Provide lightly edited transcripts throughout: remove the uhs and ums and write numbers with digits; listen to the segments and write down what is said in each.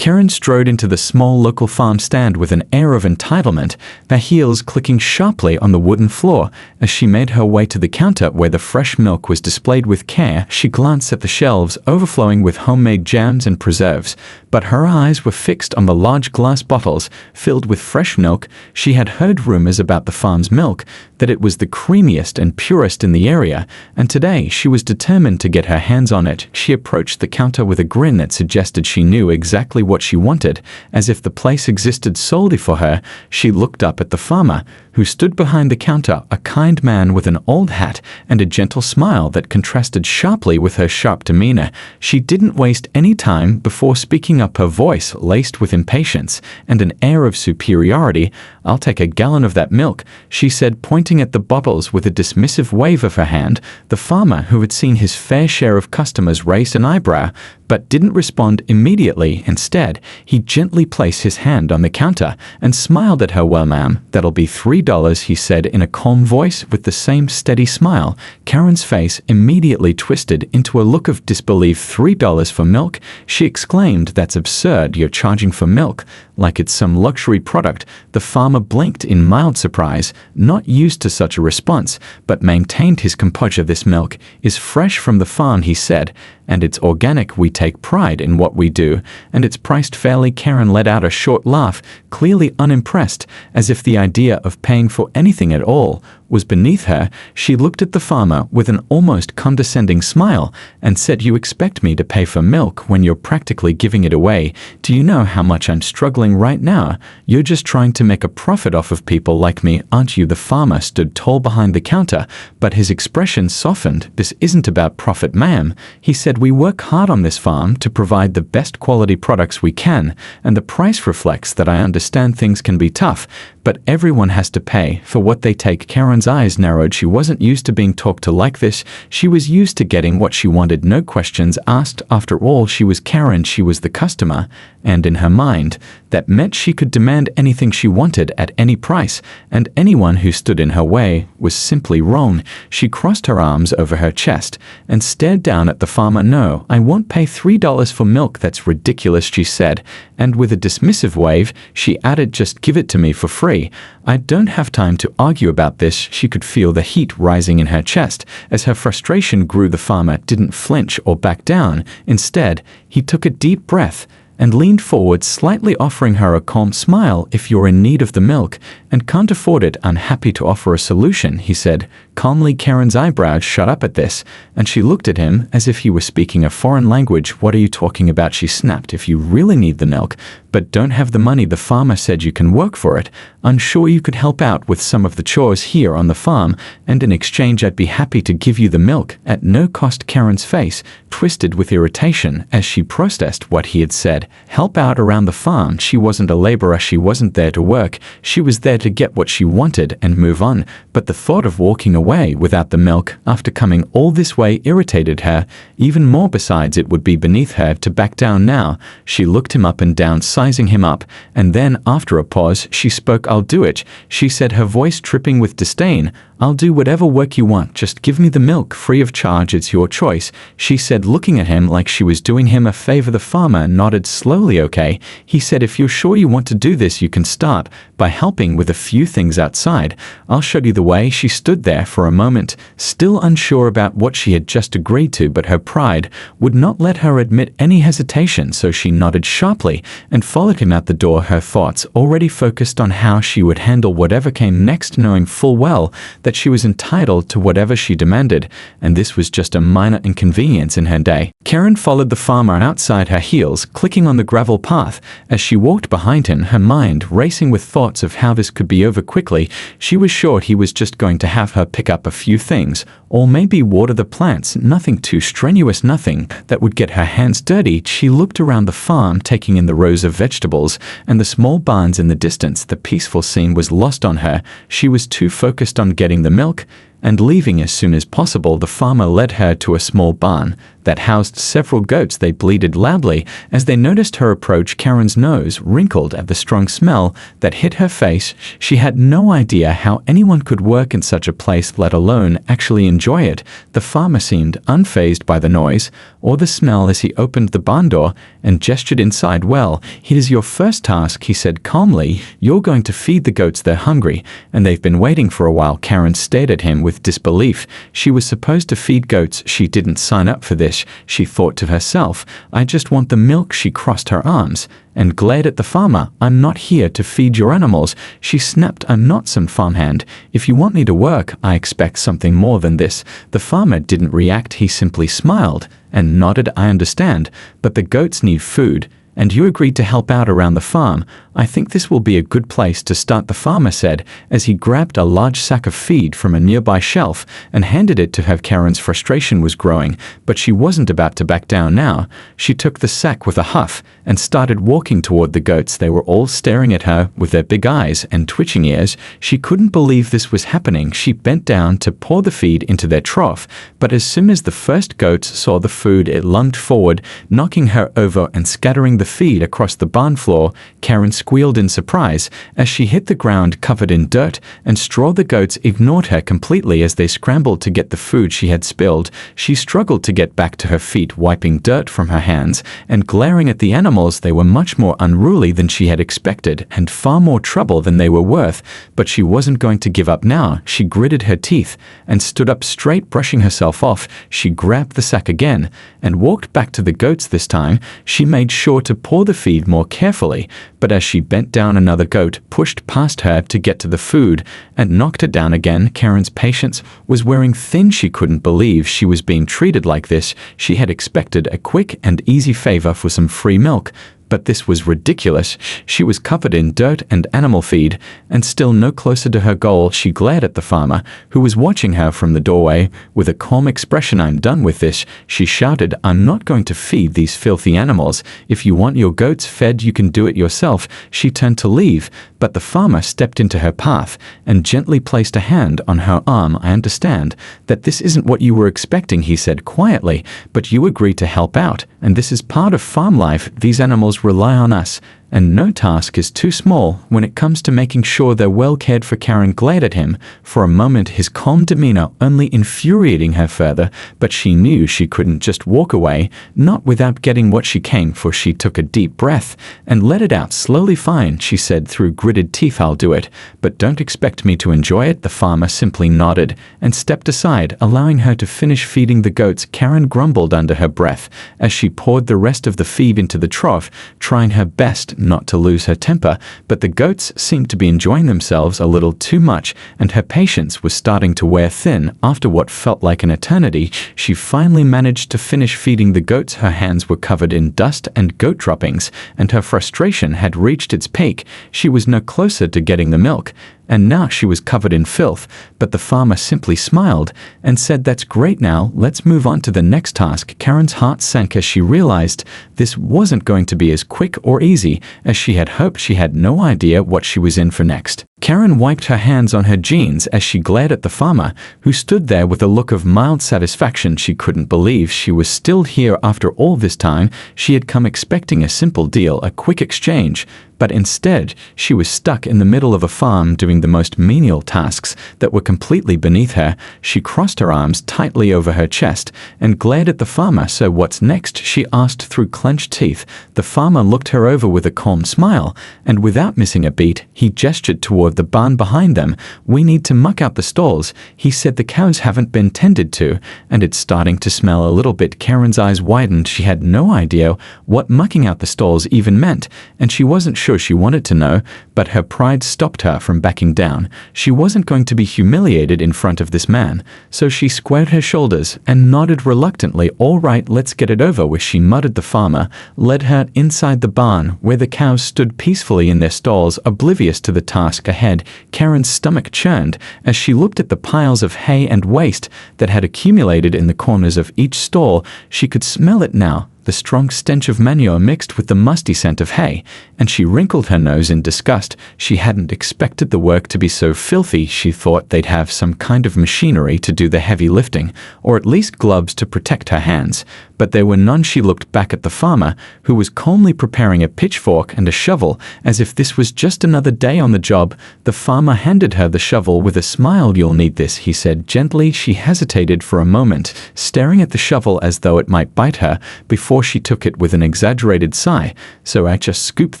Karen strode into the small local farm stand with an air of entitlement, her heels clicking sharply on the wooden floor. As she made her way to the counter where the fresh milk was displayed with care, she glanced at the shelves overflowing with homemade jams and preserves, but her eyes were fixed on the large glass bottles filled with fresh milk. She had heard rumors about the farm's milk, that it was the creamiest and purest in the area, and today she was determined to get her hands on it. She approached the counter with a grin that suggested she knew exactly what she wanted, as if the place existed solely for her. She looked up at the farmer, who stood behind the counter, a kind man with an old hat and a gentle smile that contrasted sharply with her sharp demeanor. She didn't waste any time before speaking up, her voice laced with impatience and an air of superiority. "I'll take a gallon of that milk," she said, pointing at the bottles with a dismissive wave of her hand. The farmer, who had seen his fair share of customers, raised an eyebrow, but didn't respond immediately. Instead, he gently placed his hand on the counter and smiled at her. "Well, ma'am, that'll be $3, he said in a calm voice with the same steady smile. Karen's face immediately twisted into a look of disbelief. $3 for milk? She exclaimed. "That's absurd. You're charging for milk like it's some luxury product." The farmer blinked in mild surprise, not used to such a response, but maintained his composure. "This milk is fresh from the farm," he said, "and it's organic. We take pride in what we do, and it's priced fairly." Karen let out a short laugh, clearly unimpressed, as if the idea of paying for anything at all was beneath her. She looked at the farmer with an almost condescending smile and said, "You expect me to pay for milk when you're practically giving it away? Do you know how much I'm struggling right now? You're just trying to make a profit off of people like me, aren't you?" The farmer stood tall behind the counter, but his expression softened. "This isn't about profit, ma'am," he said. "We work hard on this farm to provide the best quality products we can, and the price reflects that. I understand things can be tough, but everyone has to pay for what they take." Karen's eyes narrowed. She wasn't used to being talked to like this. She was used to getting what she wanted, no questions asked. After all, she was Karen, she was the customer, and in her mind, that meant she could demand anything she wanted at any price, and anyone who stood in her way was simply wrong. She crossed her arms over her chest and stared down at the farmer. "No, I won't pay $3 for milk. That's ridiculous," she said, and with a dismissive wave, she added, "Just give it to me for free. I don't have time to argue about this." She could feel the heat rising in her chest. As her frustration grew, the farmer didn't flinch or back down. Instead, he took a deep breath and leaned forward, slightly offering her a calm smile. "If you're in need of the milk and can't afford it, I'm happy to offer a solution," he said calmly. Karen's eyebrows shot up at this, and she looked at him as if he were speaking a foreign language. "What are you talking about?" she snapped. "If you really need the milk but don't have the money," the farmer said, "you can work for it. Unsure you could help out with some of the chores here on the farm, and in exchange I'd be happy to give you the milk at no cost." Karen's face twisted with irritation as she processed what he had said. Help out around the farm? She wasn't a laborer. She wasn't there to work. She was there to get what she wanted and move on. But the thought of walking away without the milk after coming all this way irritated her even more. Besides, it would be beneath her to back down now. She looked him up and down, sizing him up, and then, after a pause, she spoke. "I'll do it," she said, her voice tripping with disdain. "I'll do whatever work you want. Just give me the milk free of charge. It's your choice," she said, looking at him like she was doing him a favor. The farmer nodded slowly. "Okay," he said, "if you're sure you want to do this, you can start by helping with a few things outside. I'll show you the way." She stood there for a moment, still unsure about what she had just agreed to, but her pride would not let her admit any hesitation, so she nodded sharply and followed him out the door, her thoughts already focused on how she would handle whatever came next, knowing full well that she was entitled to whatever she demanded, and this was just a minor inconvenience in her day. Karen followed the farmer outside, her heels clicking on the gravel path. As she walked behind him, her mind racing with thoughts of how this could be over quickly. She was sure he was just going to have her pick up a few things, or maybe water the plants. Nothing too strenuous, nothing that would get her hands dirty. She looked around the farm, taking in the rows of vegetables and the small barns in the distance. The peaceful scene was lost on her. She was too focused on getting the milk and leaving as soon as possible, the farmer led her to a small barn that housed several goats. They bleated loudly as they noticed her approach. Karen's nose wrinkled at the strong smell that hit her face. She had no idea how anyone could work in such a place, let alone actually enjoy it. The farmer seemed unfazed by the noise or the smell as he opened the barn door and gestured inside. "Well, here's your first task," he said calmly. "You're going to feed the goats. They're hungry, and they've been waiting for a while." Karen stared at him with disbelief. She was supposed to feed goats. She didn't sign up for this, she thought to herself. "I just want the milk." She crossed her arms and glared at the farmer. "I'm not here to feed your animals," she snapped. "I'm not some farmhand. If you want me to work, I expect something more than this." The farmer didn't react. He simply smiled and nodded. "I understand, but the goats need food, and you agreed to help out around the farm. I think this will be a good place to start," the farmer said as he grabbed a large sack of feed from a nearby shelf and handed it to her. Karen's frustration was growing, but she wasn't about to back down now. She took the sack with a huff and started walking toward the goats. They were all staring at her with their big eyes and twitching ears. She couldn't believe this was happening. She bent down to pour the feed into their trough, but as soon as the first goat saw the food, it lunged forward, knocking her over and scattering the feed across the barn floor. Karen squealed in surprise as she hit the ground covered in dirt and straw. The goats ignored her completely as they scrambled to get the food she had spilled. She struggled to get back to her feet, wiping dirt from her hands and glaring at the animals. They were much more unruly than she had expected and far more trouble than they were worth, but she wasn't going to give up now. She gritted her teeth and stood up straight, brushing herself off. She grabbed the sack again and walked back to the goats. This time, she made sure to pour the feed more carefully, but as she bent down, another goat pushed past her to get to the food and knocked her down again. Karen's patience was wearing thin. She couldn't believe she was being treated like this. She had expected a quick and easy favor for some free milk, but this was ridiculous. She was covered in dirt and animal feed, and still no closer to her goal. She glared at the farmer, who was watching her from the doorway with a calm expression. "I'm done with this," she shouted. "I'm not going to feed these filthy animals. If you want your goats fed, you can do it yourself." She turned to leave, but the farmer stepped into her path and gently placed a hand on her arm. "I understand that this isn't what you were expecting," he said quietly, "but you agreed to help out, and this is part of farm life. These animals rely on us, and no task is too small when it comes to making sure they're well cared for." Karen glared at him for a moment, his calm demeanor only infuriating her further, but she knew she couldn't just walk away, not without getting what she came for. She took a deep breath and let it out slowly. "Fine," she said through gritted teeth, "I'll do it, but don't expect me to enjoy it." The farmer simply nodded and stepped aside, allowing her to finish feeding the goats. Karen grumbled under her breath as she poured the rest of the feed into the trough, trying her best not to lose her temper, but the goats seemed to be enjoying themselves a little too much, and her patience was starting to wear thin. After what felt like an eternity, she finally managed to finish feeding the goats. Her hands were covered in dust and goat droppings, and her frustration had reached its peak. She was no closer to getting the milk, and now she was covered in filth, but the farmer simply smiled and said, "That's great, now let's move on to the next task." Karen's heart sank as she realized this wasn't going to be as quick or easy as she had hoped. She had no idea what she was in for next. Karen wiped her hands on her jeans as she glared at the farmer, who stood there with a look of mild satisfaction. She couldn't believe she was still here after all this time. She had come expecting a simple deal, a quick exchange, but instead she was stuck in the middle of a farm doing the most menial tasks that were completely beneath her. She crossed her arms tightly over her chest and glared at the farmer. "So what's next?" she asked through clenched teeth. The farmer looked her over with a calm smile, and without missing a beat, he gestured toward the barn behind them. "We need to muck out the stalls," he said. "The cows haven't been tended to, and it's starting to smell a little bit." Karen's eyes widened. She had no idea what mucking out the stalls even meant, and she wasn't sure she wanted to know, but her pride stopped her from backing down. She wasn't going to be humiliated in front of this man, so she squared her shoulders and nodded reluctantly. "All right, let's get it over with," she muttered. The farmer led her inside the barn, where the cows stood peacefully in their stalls, oblivious to the task ahead. Karen's stomach churned as she looked at the piles of hay and waste that had accumulated in the corners of each stall. She could smell it now, the strong stench of manure mixed with the musty scent of hay, and she wrinkled her nose in disgust. She hadn't expected the work to be so filthy. She thought they'd have some kind of machinery to do the heavy lifting, or at least gloves to protect her hands. But there were none. She looked back at the farmer, who was calmly preparing a pitchfork and a shovel, as if this was just another day on the job. The farmer handed her the shovel with a smile. "You'll need this," he said gently. She hesitated for a moment, staring at the shovel as though it might bite her, before she took it with an exaggerated sigh. "So I just scooped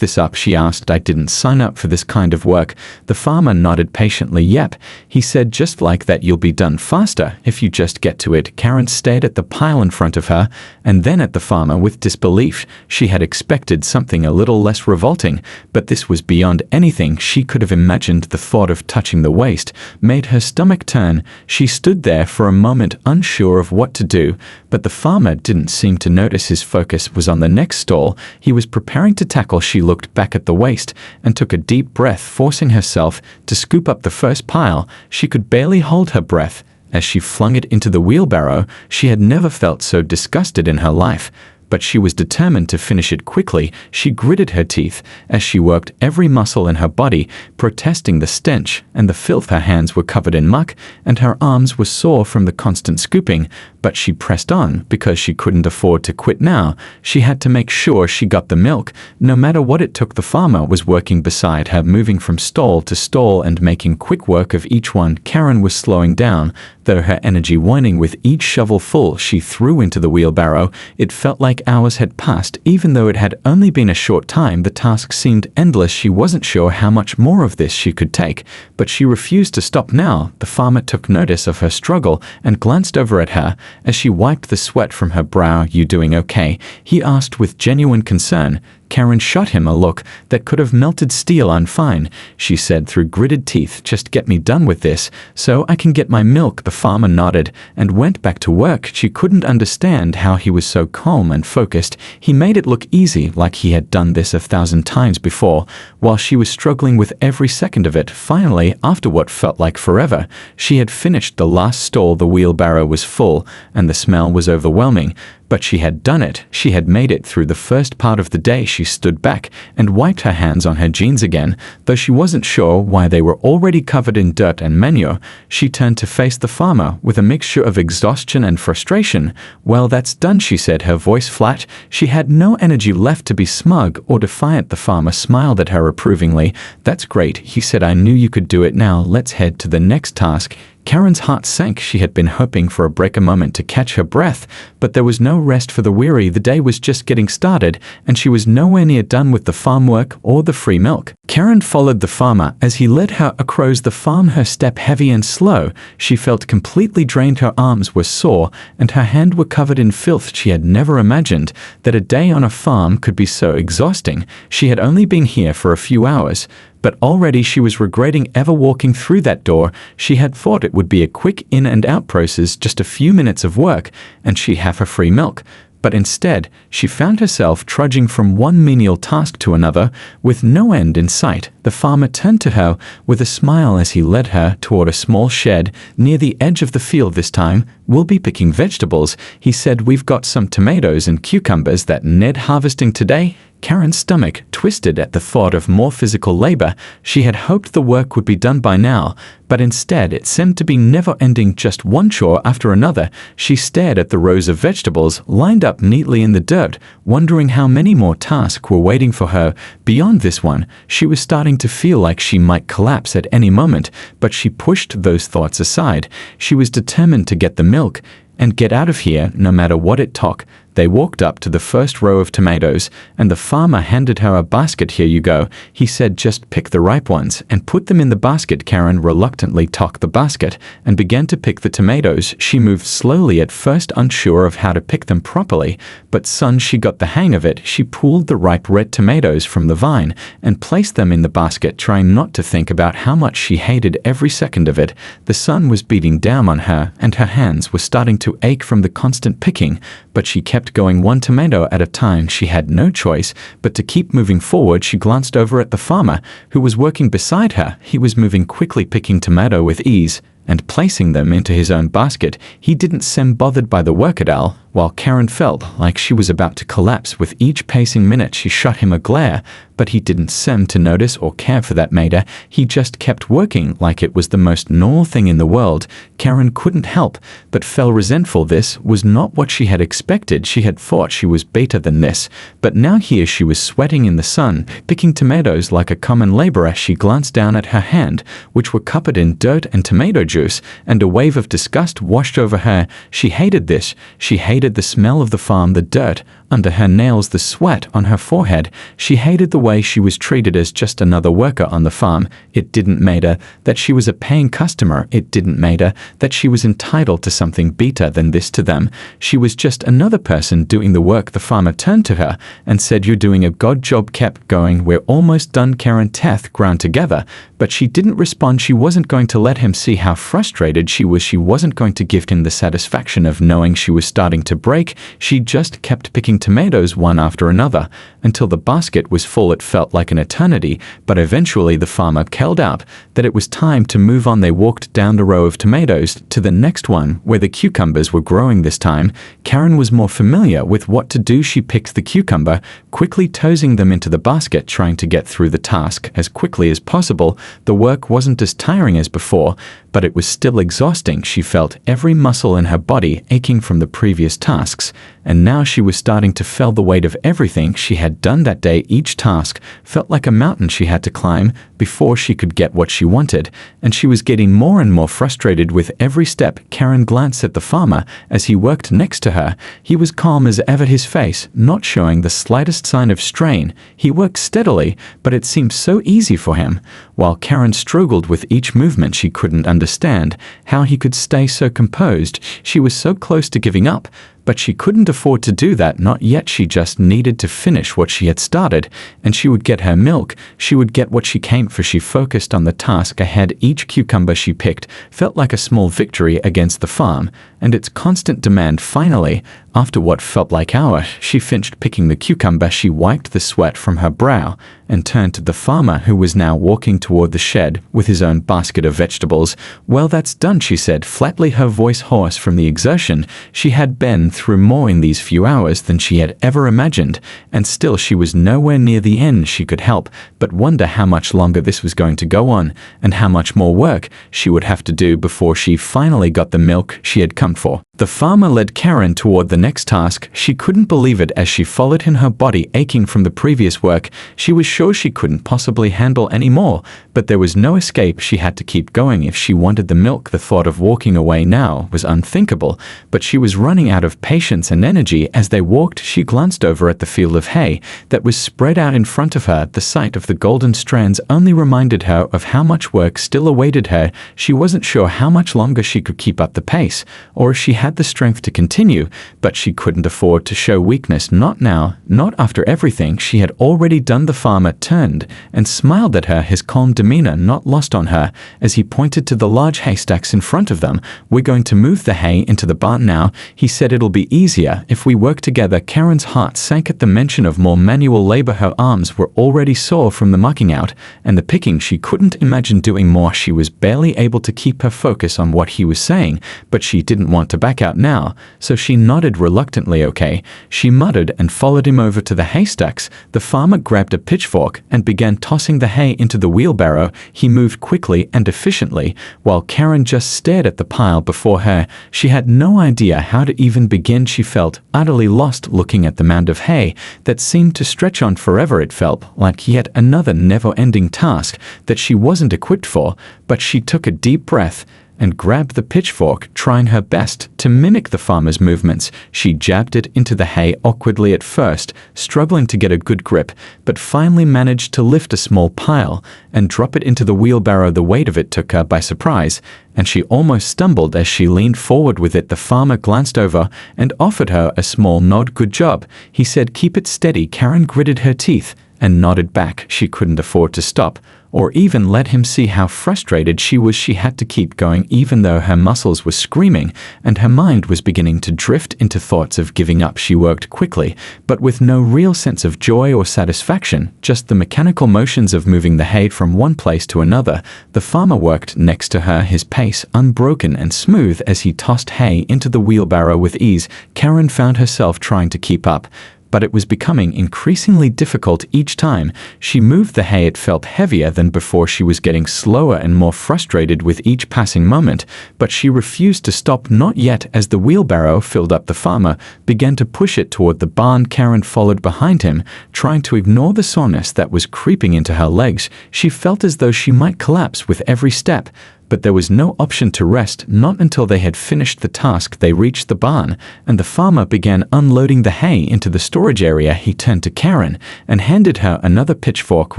this up?" she asked. "I didn't sign up for this kind of work." The farmer nodded patiently. "Yep," he said, "just like that. You'll be done faster if you just get to it." Karen stared at the pile in front of her, and then at the farmer with disbelief. She had expected something a little less revolting, but this was beyond anything she could have imagined. The thought of touching the waste made her stomach turn. She stood there for a moment, unsure of what to do, but the farmer didn't seem to notice. His focus was on the next stall he was preparing to tackle. She looked back at the waste and took a deep breath, forcing herself to scoop up the first pile. She could barely hold her breath as she flung it into the wheelbarrow. She had never felt so disgusted in her life, but she was determined to finish it quickly. She gritted her teeth as she worked every muscle in her body, protesting the stench and the filth. Her hands were covered in muck, and her arms were sore from the constant scooping, but she pressed on because she couldn't afford to quit now. She had to make sure she got the milk, no matter what it took. The farmer was working beside her, moving from stall to stall and making quick work of each one. Karen was slowing down, though her energy waning with each shovelful she threw into the wheelbarrow. It felt like hours had passed, even though it had only been a short time. The task seemed endless. She wasn't sure how much more of this she could take, but she refused to stop now. The farmer took notice of her struggle and glanced over at her as she wiped the sweat from her brow. "You doing okay?" he asked with genuine concern. Karen shot him a look that could have melted steel. "I'm fine," she said through gritted teeth. "Just get me done with this so I can get my milk." The farmer nodded and went back to work. She couldn't understand how he was so calm and focused. He made it look easy, like he had done this 1,000 times before, while she was struggling with every second of it. Finally, after what felt like forever, she had finished the last stall. The wheelbarrow was full, and the smell was overwhelming. But she had done it. She had made it through the first part of the day. She stood back and wiped her hands on her jeans again, though she wasn't sure why they were already covered in dirt and manure. She turned to face the farmer with a mixture of exhaustion and frustration. "Well, that's done," she said, her voice flat. She had no energy left to be smug or defiant. The farmer smiled at her approvingly. "That's great," he said. "I knew you could do it. Now let's head to the next task." Karen's heart sank. She had been hoping for a break, a moment to catch her breath, but there was no rest for the weary. The day was just getting started, and she was nowhere near done with the farm work or the free milk. Karen followed the farmer as he led her across the farm, her step heavy and slow. She felt completely drained. Her arms were sore, and her hands were covered in filth. She had never imagined that a day on a farm could be so exhausting. She had only been here for a few hours, but already she was regretting ever walking through that door. She had thought it would be a quick in and out process, just a few minutes of work, and she'd have her free milk. But instead, she found herself trudging from one menial task to another, with no end in sight. The farmer turned to her with a smile as he led her toward a small shed near the edge of the field. "This time, we'll be picking vegetables," he said. "We've got some tomatoes and cucumbers that Ned harvesting today." Karen's stomach twisted at the thought of more physical labor. She had hoped the work would be done by now, but instead it seemed to be never-ending, just one chore after another. She stared at the rows of vegetables lined up neatly in the dirt, wondering how many more tasks were waiting for her beyond this one. She was starting to feel like she might collapse at any moment, but she pushed those thoughts aside. She was determined to get the milk and get out of here no matter what it took. They walked up to the first row of tomatoes, and the farmer handed her a basket. "Here you go," he said. "Just pick the ripe ones and put them in the basket." Karen reluctantly took the basket and began to pick the tomatoes. She moved slowly at first, unsure of how to pick them properly, but soon she got the hang of it. She pulled the ripe red tomatoes from the vine and placed them in the basket, trying not to think about how much she hated every second of it. The sun was beating down on her, and her hands were starting to ache from the constant picking, but she kept going one tomato at a time. She had no choice but to keep moving forward. She glanced over at the farmer, who was working beside her. He was moving quickly, picking tomato with ease and placing them into his own basket. He didn't seem bothered by the work at all. while Karen felt like she was about to collapse with each passing minute. She shot him a glare, but he didn't seem to notice or care for that matter. He just kept working like it was the most normal thing in the world. Karen couldn't help but feel resentful. This was not what she had expected. She had thought she was better than this, but now here she was sweating in the sun, picking tomatoes like a common laborer. She glanced down at her hand, which were covered in dirt and tomato juice, and a wave of disgust washed over her. She hated this. She hated the smell of the farm, the dirt under her nails, the sweat on her forehead. She hated the way she was treated as just another worker on the farm. It didn't matter that she was a paying customer. It didn't matter that she was entitled to something better than this to them. She was just another person doing the work. The farmer turned to her and said, "You're doing a good job." Kept going. "We're almost done." Karen's teeth ground together, but she didn't respond. She wasn't going to let him see how frustrated she was. She wasn't going to give him the satisfaction of knowing she was starting to break. She just kept picking tomatoes one after another until the basket was full. It felt like an eternity, but eventually the farmer called out that it was time to move on. They walked down the row of tomatoes to the next one where the cucumbers were growing. This time, Karen was more familiar with what to do. She picked the cucumber, quickly tossing them into the basket, trying to get through the task as quickly as possible. The work wasn't as tiring as before, but it was still exhausting. She felt every muscle in her body aching from the previous tasks, and now she was starting to feel the weight of everything she had done that day. Each task felt like a mountain she had to climb before she could get what she wanted, and she was getting more and more frustrated with every step. Karen glanced at the farmer as he worked next to her. He was calm as ever, his face not showing the slightest sign of strain. He worked steadily, but it seemed so easy for him. While Karen struggled with each movement, she couldn't understand how he could stay so composed. She was so close to giving up, but she couldn't afford to do that, not yet. She just needed to finish what she had started, and she would get her milk. She would get what she came for. She focused on the task ahead. Each cucumber she picked felt like a small victory against the farm and its constant demand. Finally, after what felt like hours, she finished picking the cucumber. She wiped the sweat from her brow and turned to the farmer, who was now walking toward the shed with his own basket of vegetables. "Well, that's done," she said flatly, her voice hoarse from the exertion. She had been through more in these few hours than she had ever imagined, and still she was nowhere near the end. She could help but wonder how much longer this was going to go on, and how much more work she would have to do before she finally got the milk she had come for. The farmer led Karen toward the next task. She couldn't believe it as she followed him, her body aching from the previous work. She was sure she couldn't possibly handle any more, but there was no escape. She had to keep going if she wanted the milk. The thought of walking away now was unthinkable, but she was running out of patience and energy. As they walked, she glanced over at the field of hay that was spread out in front of her. The sight of the golden strands only reminded her of how much work still awaited her. She wasn't sure how much longer she could keep up the pace, or if she had the strength to continue, but she couldn't afford to show weakness. Not now, not after everything she had already done. The farmer turned and smiled at her, his calm demeanor not lost on her, as he pointed to the large haystacks in front of them. "We're going to move the hay into the barn now," he said. "It'll be easier if we work together." Karen's heart sank at the mention of more manual labor. Her arms were already sore from the mucking out and the picking. She couldn't imagine doing more. She was barely able to keep her focus on what he was saying, but she didn't want to back out now, so she nodded reluctantly. "Okay," she muttered and followed him over to the haystacks. The farmer grabbed a pitchfork and began tossing the hay into the wheelbarrow. He moved quickly and efficiently, while Karen just stared at the pile before her. She had no idea how to even begin. She felt utterly lost looking at the mound of hay that seemed to stretch on forever. It felt like yet another never-ending task that she wasn't equipped for, but she took a deep breath and grabbed the pitchfork, trying her best to mimic the farmer's movements. She jabbed it into the hay awkwardly at first, struggling to get a good grip, but finally managed to lift a small pile and drop it into the wheelbarrow. The weight of it took her by surprise, and she almost stumbled as she leaned forward with it. The farmer glanced over and offered her a small nod. "Good job," he said. "Keep it steady." Karen gritted her teeth and nodded back. She couldn't afford to stop, or even let him see how frustrated she was. She had to keep going even though her muscles were screaming and her mind was beginning to drift into thoughts of giving up. She worked quickly, but with no real sense of joy or satisfaction, just the mechanical motions of moving the hay from one place to another. The farmer worked next to her, his pace unbroken and smooth as he tossed hay into the wheelbarrow with ease. Karen found herself trying to keep up, but it was becoming increasingly difficult each time she moved the hay. It felt heavier than before. She was getting slower and more frustrated with each passing moment, but she refused to stop, not yet. As the wheelbarrow filled up, the farmer began to push it toward the barn. Karen followed behind him, trying to ignore the soreness that was creeping into her legs. She felt as though she might collapse with every step, but there was no option to rest. Not until they had finished the task. They reached the barn, and the farmer began unloading the hay into the storage area. He turned to Karen and handed her another pitchfork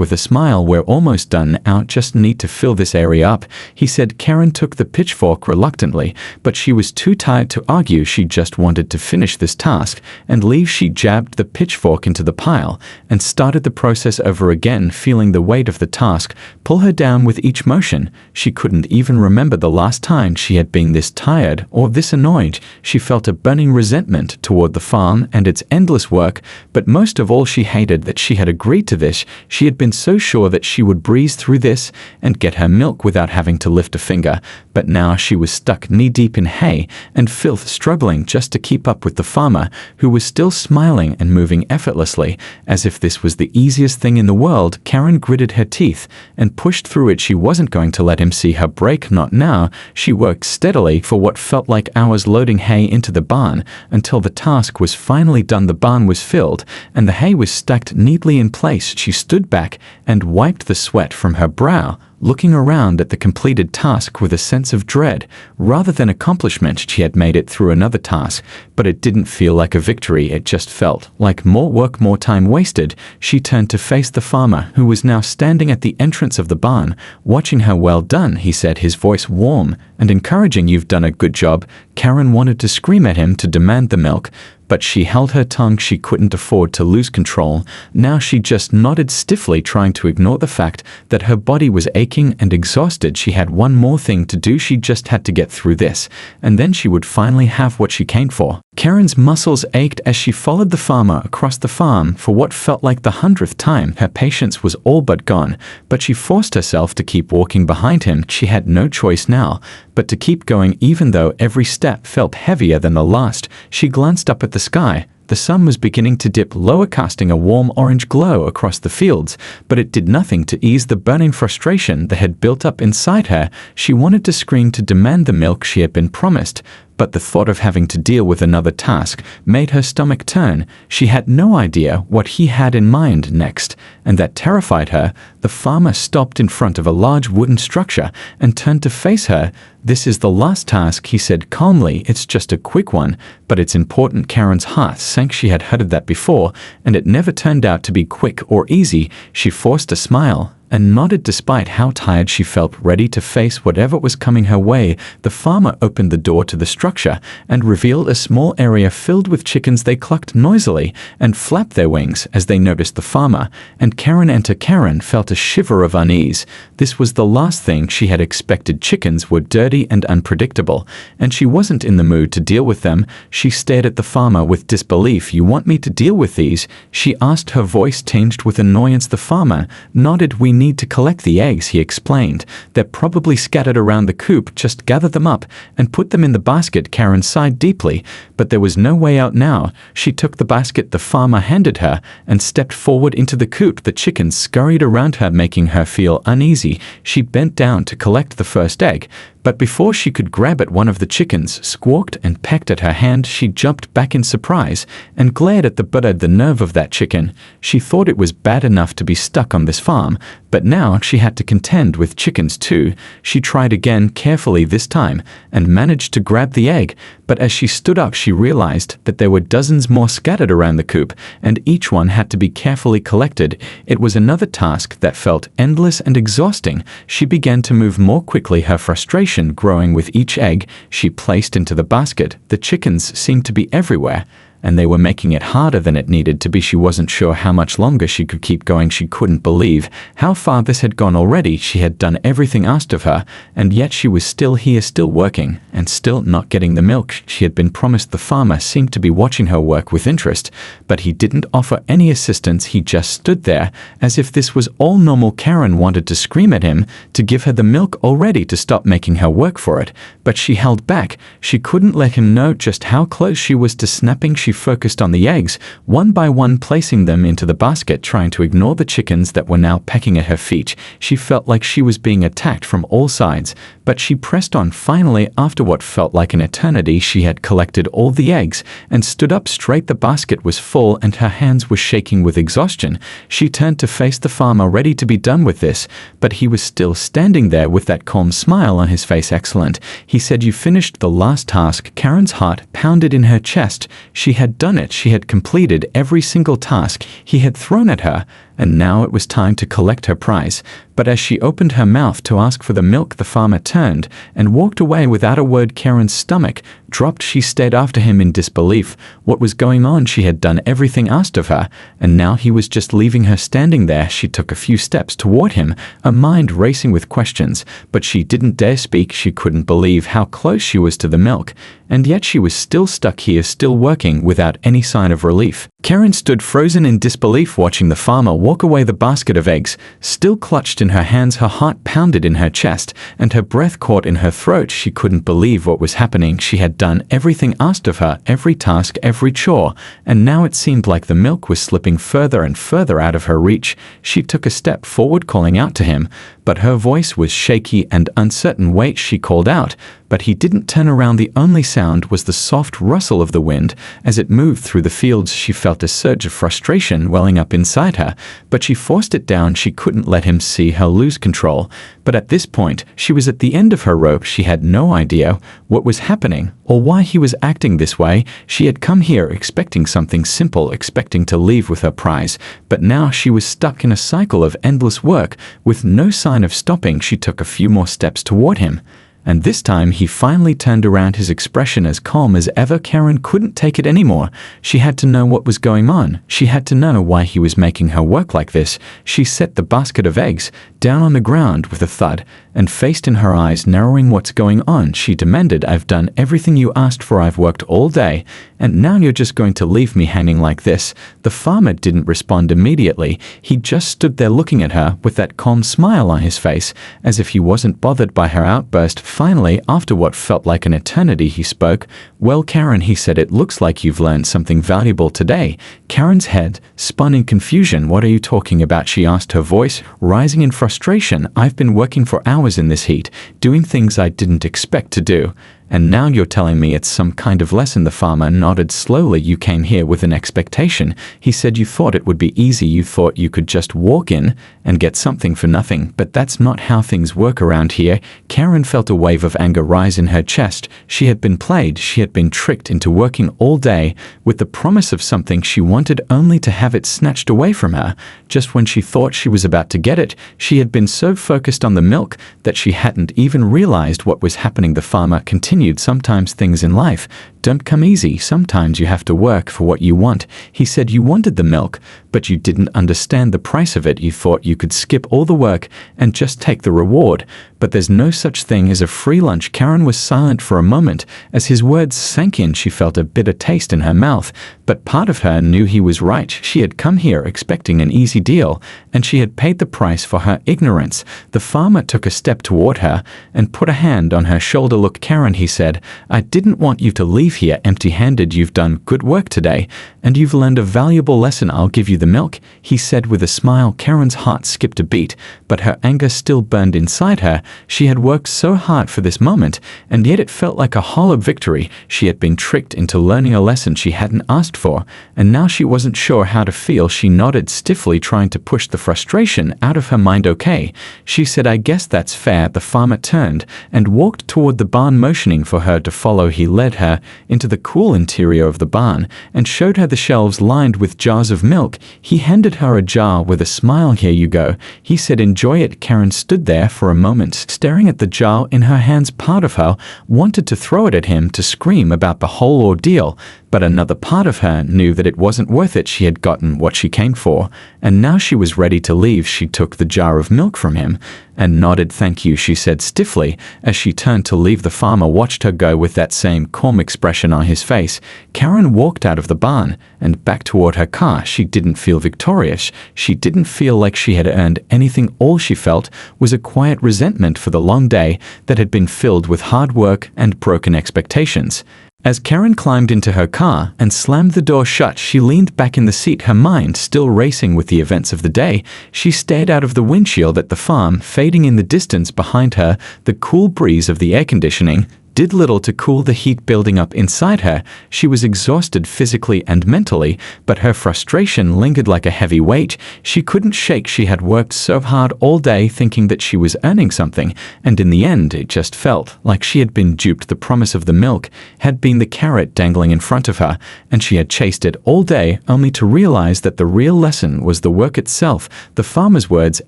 with a smile. "We're almost done now, just need to fill this area up," he said. Karen took the pitchfork reluctantly, but she was too tired to argue. She just wanted to finish this task and leave. She jabbed the pitchfork into the pile and started the process over again, feeling the weight of the task pull her down with each motion. She couldn't even remember the last time she had been this tired or this annoyed. She felt a burning resentment toward the farm and its endless work, but most of all she hated that she had agreed to this. She had been so sure that she would breeze through this and get her milk without having to lift a finger, but now she was stuck knee-deep in hay and filth, struggling just to keep up with the farmer, who was still smiling and moving effortlessly, as if this was the easiest thing in the world. Karen gritted her teeth and pushed through it. She wasn't going to let him see her break. Not now. She worked steadily for what felt like hours, loading hay into the barn until the task was finally done. The barn was filled and the hay was stacked neatly in place. She stood back and wiped the sweat from her brow, looking around at the completed task with a sense of dread rather than accomplishment. She had made it through another task, but it didn't feel like a victory. It just felt like more work, more time wasted. She turned to face the farmer, who was now standing at the entrance of the barn, watching her. "Well done," he said, his voice warm and encouraging. "You've done a good job." Karen wanted to scream at him, to demand the milk, but she held her tongue. She couldn't afford to lose control. Now she just nodded stiffly, trying to ignore the fact that her body was aching and exhausted. She had one more thing to do. She just had to get through this, and then she would finally have what she came for. Karen's muscles ached as she followed the farmer across the farm for what felt like the 100th time. Her patience was all but gone, but she forced herself to keep walking behind him. She had no choice now but to keep going, even though every step felt heavier than the last. She glanced up at the sky. The sun was beginning to dip lower, casting a warm orange glow across the fields, but it did nothing to ease the burning frustration that had built up inside her. She wanted to scream, to demand the milk she had been promised, but the thought of having to deal with another task made her stomach turn. She had no idea what he had in mind next, and that terrified her. The farmer stopped in front of a large wooden structure and turned to face her. "This is the last task," he said calmly. "It's just a quick one, but it's important." Karen's heart sank. She had heard that before, and it never turned out to be quick or easy. She forced a smile and nodded despite how tired she felt, ready to face whatever was coming her way. The farmer opened the door to the structure and revealed a small area filled with chickens. They clucked noisily and flapped their wings as they noticed the farmer, and Karen entered. Karen felt a shiver of unease. This was the last thing she had expected. Chickens were dirty and unpredictable, and she wasn't in the mood to deal with them. She stared at the farmer with disbelief. "You want me to deal with these?" she asked, her voice tinged with annoyance. The farmer nodded. "We need to collect the eggs," he explained. "They're probably scattered around the coop. Just gather them up and put them in the basket." Karen sighed deeply, but there was no way out now. She took the basket the farmer handed her and stepped forward into the coop. The chickens scurried around her, making her feel uneasy. She bent down to collect the first egg, but before she could grab it, one of the chickens squawked and pecked at her hand. She jumped back in surprise and glared at the bird. The nerve of that chicken. She thought it was bad enough to be stuck on this farm, but now she had to contend with chickens too. She tried again, carefully this time, and managed to grab the egg, but as she stood up she realized that there were dozens more scattered around the coop, and each one had to be carefully collected. It was another task that felt endless and exhausting. She began to move more quickly, her frustration growing with each egg she placed into the basket. The chickens seemed to be everywhere, and they were making it harder than it needed to be. She wasn't sure how much longer she could keep going. She couldn't believe how far this had gone already. She had done everything asked of her, and yet she was still here, still working, and still not getting the milk she had been promised. The farmer seemed to be watching her work with interest, but he didn't offer any assistance. He just stood there as if this was all normal. Karen wanted to scream at him to give her the milk already, to stop making her work for it, but she held back. She couldn't let him know just how close she was to snapping. She focused on the eggs, one by one, placing them into the basket, trying to ignore the chickens that were now pecking at her feet. She felt like she was being attacked from all sides, but she pressed on. Finally, after what felt like an eternity, she had collected all the eggs and stood up straight. The basket was full and her hands were shaking with exhaustion. She turned to face the farmer, ready to be done with this, but he was still standing there with that calm smile on his face. Excellent, he said. You finished the last task. Karen's heart pounded in her chest. She had done it. She had completed every single task he had thrown at her, and now it was time to collect her prize. But as she opened her mouth to ask for the milk, the farmer turned and walked away without a word. Karen's stomach dropped. She stared after him in disbelief. What was going on? She had done everything asked of her, and now he was just leaving her standing there. She took a few steps toward him, her mind racing with questions, but she didn't dare speak. She couldn't believe how close she was to the milk, and yet she was still stuck here, still working without any sign of relief. Karen stood frozen in disbelief, watching the farmer walk away, the basket of eggs still clutched in her hands. Her heart pounded in her chest and her breath caught in her throat. She couldn't believe what was happening. She had done everything asked of her, every task, every chore, and now it seemed like the milk was slipping further and further out of her reach. She took a step forward, calling out to him, but her voice was shaky and uncertain. Wait, she called out, but he didn't turn around. The only sound was the soft rustle of the wind as it moved through the fields. She felt a surge of frustration welling up inside her, but she forced it down. She couldn't let him see her lose control. But at this point, she was at the end of her rope. She had no idea what was happening or why he was acting this way. She had come here expecting something simple, expecting to leave with her prize, but now she was stuck in a cycle of endless work with no sign of stopping. She took a few more steps toward him, and this time he finally turned around, his expression as calm as ever. Karen couldn't take it anymore. She had to know what was going on. She had to know why he was making her work like this. She set the basket of eggs down on the ground with a thud and faced in her eyes narrowing. What's going on? She demanded. I've done everything you asked for. I've worked all day, and now you're just going to leave me hanging like this? The farmer didn't respond immediately. He just stood there looking at her with that calm smile on his face, as if he wasn't bothered by her outburst. Finally, after what felt like an eternity, he spoke. Well, Karen, he said, it looks like you've learned something valuable today. Karen's head spun in confusion. What are you talking about? She asked, her voice rising in frustration. I've been working for hours in this heat, doing things I didn't expect to do, and now you're telling me it's some kind of lesson? The farmer nodded slowly. You came here with an expectation. He said you thought it would be easy. You thought you could just walk in and get something for nothing, but that's not how things work around here. Karen felt a wave of anger rise in her chest. She had been played. She had been tricked into working all day with the promise of something she wanted, only to have it snatched away from her just when she thought she was about to get it. She had been so focused on the milk that she hadn't even realized what was happening. The farmer continued. Sometimes things in life don't come easy. Sometimes you have to work for what you want. He said you wanted the milk, but you didn't understand the price of it. You thought you could skip all the work and just take the reward. But there's no such thing as a free lunch. Karen was silent for a moment. As his words sank in, she felt a bitter taste in her mouth, but part of her knew he was right. She had come here expecting an easy deal, and she had paid the price for her ignorance. The farmer took a step toward her and put a hand on her shoulder. Look, Karen, he said, I didn't want you to leave here empty-handed. You've done good work today, and you've learned a valuable lesson. I'll give you the milk, he said with a smile. Karen's heart skipped a beat, but her anger still burned inside her. She had worked so hard for this moment, and yet it felt like a hollow victory. She had been tricked into learning a lesson she hadn't asked for, and now she wasn't sure how to feel. She nodded stiffly, trying to push the frustration out of her mind. Okay, she said, I guess that's fair. The farmer turned and walked toward the barn, motioning for her to follow. He led her into the cool interior of the barn and showed her the shelves lined with jars of milk. He handed her a jar with a smile. Here you go, he said, enjoy it. Karen stood there for a moment, staring at the jar in her hands. Part of her wanted to throw it at him, to scream about the whole ordeal, but another part of her knew that it wasn't worth it. She had gotten what she came for, and now she was ready to leave. She took the jar of milk from him and nodded. "Thank you," she said stiffly. As she turned to leave, the farmer watched her go with that same calm expression on his face. Karen walked out of the barn and back toward her car. She didn't feel victorious. She didn't feel like she had earned anything. All she felt was a quiet resentment for the long day that had been filled with hard work and broken expectations. As Karen climbed into her car and slammed the door shut, she leaned back in the seat, her mind still racing with the events of the day. She stared out of the windshield at the farm fading in the distance behind her. The cool breeze of the air conditioning did little to cool the heat building up inside her. She was exhausted physically and mentally, but her frustration lingered like a heavy weight she couldn't shake. She had worked so hard all day thinking that she was earning something, and in the end it just felt like she had been duped. The promise of the milk had been the carrot dangling in front of her, and she had chased it all day only to realize that the real lesson was the work itself. The farmer's words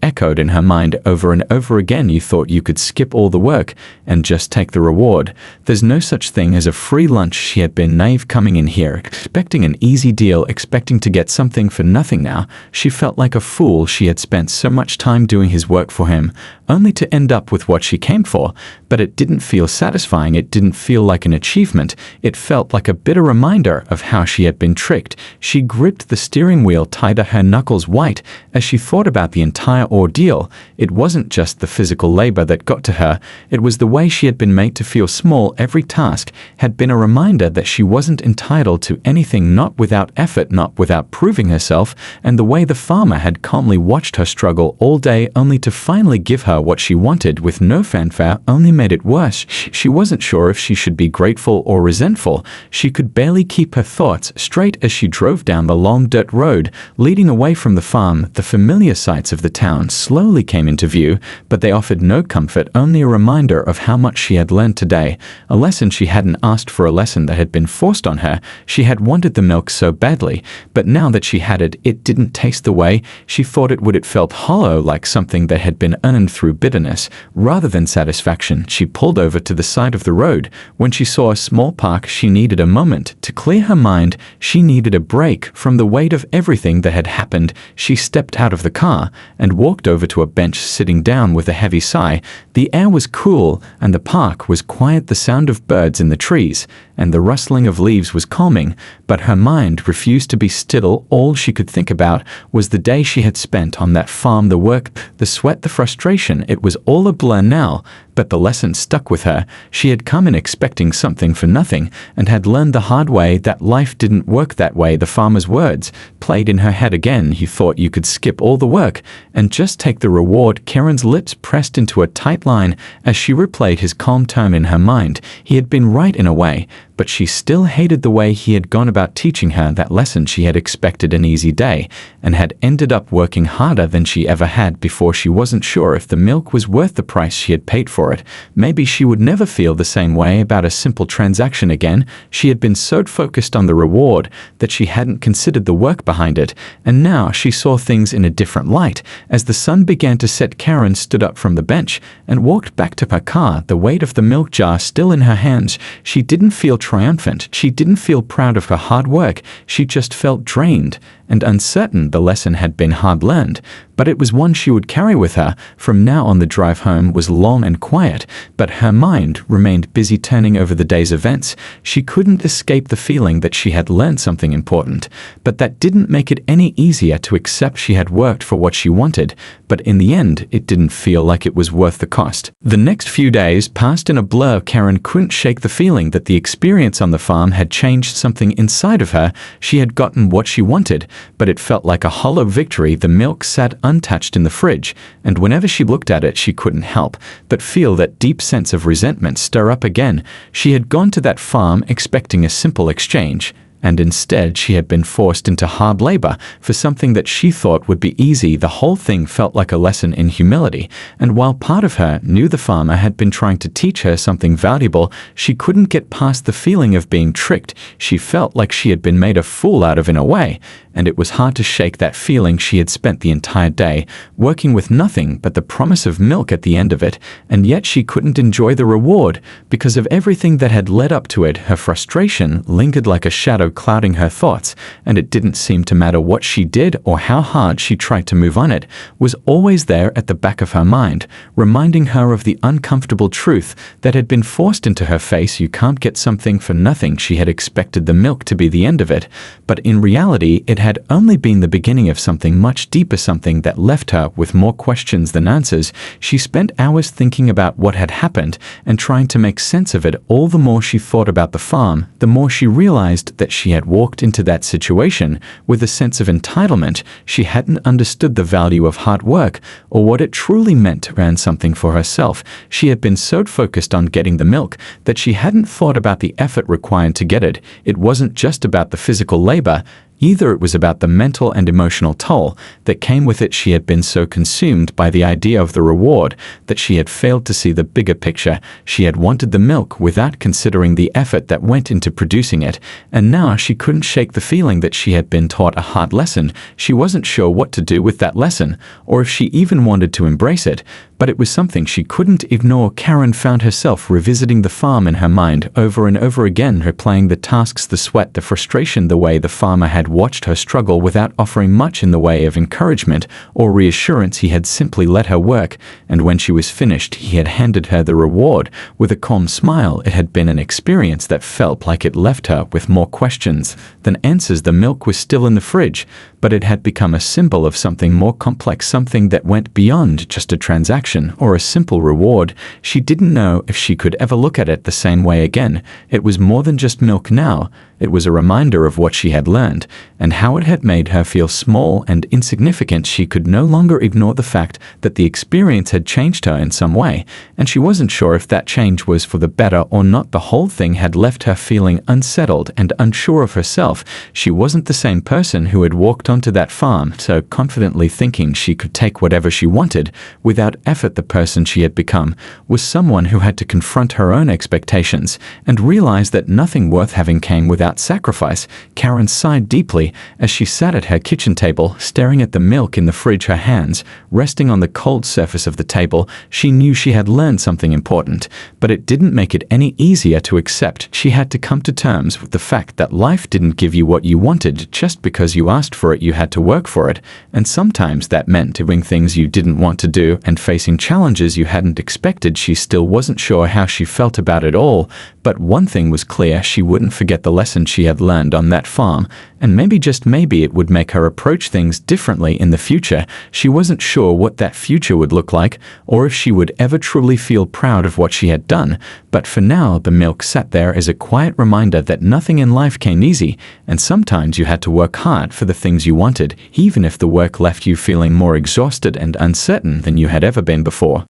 echoed in her mind over and over again. "You thought you could skip all the work and just take the reward. There's no such thing as a free lunch." She had been naive coming in here, expecting an easy deal, expecting to get something for nothing. Now she felt like a fool. She had spent so much time doing his work for him, only to end up with what she came for. But it didn't feel satisfying. It didn't feel like an achievement. It felt like a bitter reminder of how she had been tricked. She gripped the steering wheel tighter, her knuckles white, as she thought about the entire ordeal. It wasn't just the physical labor that got to her. It was the way she had been made to feel small. Every task had been a reminder that she wasn't entitled to anything, not without effort, not without proving herself. And the way the farmer had calmly watched her struggle all day only to finally give her what she wanted with no fanfare only made it worse. She wasn't sure if she should be grateful or resentful. She could barely keep her thoughts straight as she drove down the long dirt road leading away from the farm. The familiar sights of the town slowly came into view, but they offered no comfort, only a reminder of how much she had learned today. A lesson she hadn't asked for, a lesson that had been forced on her. She had wanted the milk so badly, but now that she had it, it didn't taste the way she thought it would. It felt hollow, like something that had been earned through bitterness rather than satisfaction. She pulled over to the side of the road. When she saw a small park, she needed a moment to clear her mind. She needed a break from the weight of everything that had happened. She stepped out of the car and walked over to a bench, sitting down with a heavy sigh. The air was cool and the park was quiet. The sound of birds in the trees and the rustling of leaves was calming, but her mind refused to be still. All she could think about was the day she had spent on that farm, the work, the sweat, the frustration. It was all a blur now, but the lesson stuck with her. She had come in expecting something for nothing and had learned the hard way that life didn't work that way. The farmer's words played in her head again. "You thought you could skip all the work and just take the reward." Karen's lips pressed into a tight line as she replayed his calm tone in her mind. He had been right in a way, but she still hated the way he had gone about teaching her that lesson. She had expected an easy day and had ended up working harder than she ever had before. She wasn't sure if the milk was worth the price she had paid for it. Maybe she would never feel the same way about a simple transaction again. She had been so focused on the reward that she hadn't considered the work behind it, and now she saw things in a different light. As the sun began to set, Karen stood up from the bench and walked back to her car, the weight of the milk jar still in her hands. She didn't feel triumphant. She didn't feel proud of her hard work. She just felt drained and uncertain. The lesson had been hard learned, but it was one she would carry with her from now on. The drive home was long and quiet, but her mind remained busy turning over the day's events. She couldn't escape the feeling that she had learned something important, but that didn't make it any easier to accept. She had worked for what she wanted, but in the end, it didn't feel like it was worth the cost. The next few days passed in a blur. Karen couldn't shake the feeling that the experience on the farm had changed something inside of her. She had gotten what she wanted, but it felt like a hollow victory. The milk sat untouched in the fridge, and whenever she looked at it, she couldn't help but feel that deep sense of resentment stir up again. She had gone to that farm expecting a simple exchange, and instead she had been forced into hard labor for something that she thought would be easy. The whole thing felt like a lesson in humility, and while part of her knew the farmer had been trying to teach her something valuable, she couldn't get past the feeling of being tricked. She felt like she had been made a fool out of in a way, and it was hard to shake that feeling she had spent the entire day working with nothing but the promise of milk at the end of it, and yet she couldn't enjoy the reward because of everything that had led up to it. Her frustration lingered like a shadow clouding her thoughts, and it didn't seem to matter what she did or how hard she tried to move on. It was always there at the back of her mind, reminding her of the uncomfortable truth that had been forced into her face. You can't get something for nothing. She had expected the milk to be the end of it, but in reality it had only been the beginning of something much deeper, something that left her with more questions than answers. She spent hours thinking about what had happened and trying to make sense of it. All the more she thought about the farm, the more she realized that she had walked into that situation with a sense of entitlement. She hadn't understood the value of hard work or what it truly meant to earn something for herself. She had been so focused on getting the milk that she hadn't thought about the effort required to get it. It wasn't just about the physical labor, either. It was about the mental and emotional toll that came with it. She had been so consumed by the idea of the reward that she had failed to see the bigger picture. She had wanted the milk without considering the effort that went into producing it, and now she couldn't shake the feeling that she had been taught a hard lesson. She wasn't sure what to do with that lesson, or if she even wanted to embrace it, but it was something she couldn't ignore. Karen found herself revisiting the farm in her mind over and over again, replaying the tasks, the sweat, the frustration, the way the farmer had watched her struggle without offering much in the way of encouragement or reassurance. He had simply let her work, and when she was finished, he had handed her the reward with a calm smile. It had been an experience that felt like it left her with more questions than answers. The milk was still in the fridge, but it had become a symbol of something more complex, something that went beyond just a transaction or a simple reward. She didn't know if she could ever look at it the same way again. It was more than just milk now. It was a reminder of what she had learned and how it had made her feel small and insignificant. She could no longer ignore the fact that the experience had changed her in some way, and she wasn't sure if that change was for the better or not. The whole thing had left her feeling unsettled and unsure of herself. She wasn't the same person who had walked onto that farm so confidently thinking she could take whatever she wanted without effort. The person she had become was someone who had to confront her own expectations and realize that nothing worth having came without sacrifice. Karen sighed deeply as she sat at her kitchen table, staring at the milk in the fridge, her hands resting on the cold surface of the table. She knew she had learned something important, but it didn't make it any easier to accept. She had to come to terms with the fact that life didn't give you what you wanted just because you asked for it. You had to work for it, and sometimes that meant doing things you didn't want to do and facing challenges you hadn't expected. She still wasn't sure how she felt about it all, but one thing was clear: she wouldn't forget the lesson she had learned on that farm, and maybe, just maybe, it would make her approach things differently in the future. She wasn't sure what that future would look like, or if she would ever truly feel proud of what she had done, but for now the milk sat there as a quiet reminder that nothing in life came easy, and sometimes you had to work hard for the things you wanted, even if the work left you feeling more exhausted and uncertain than you had ever been before.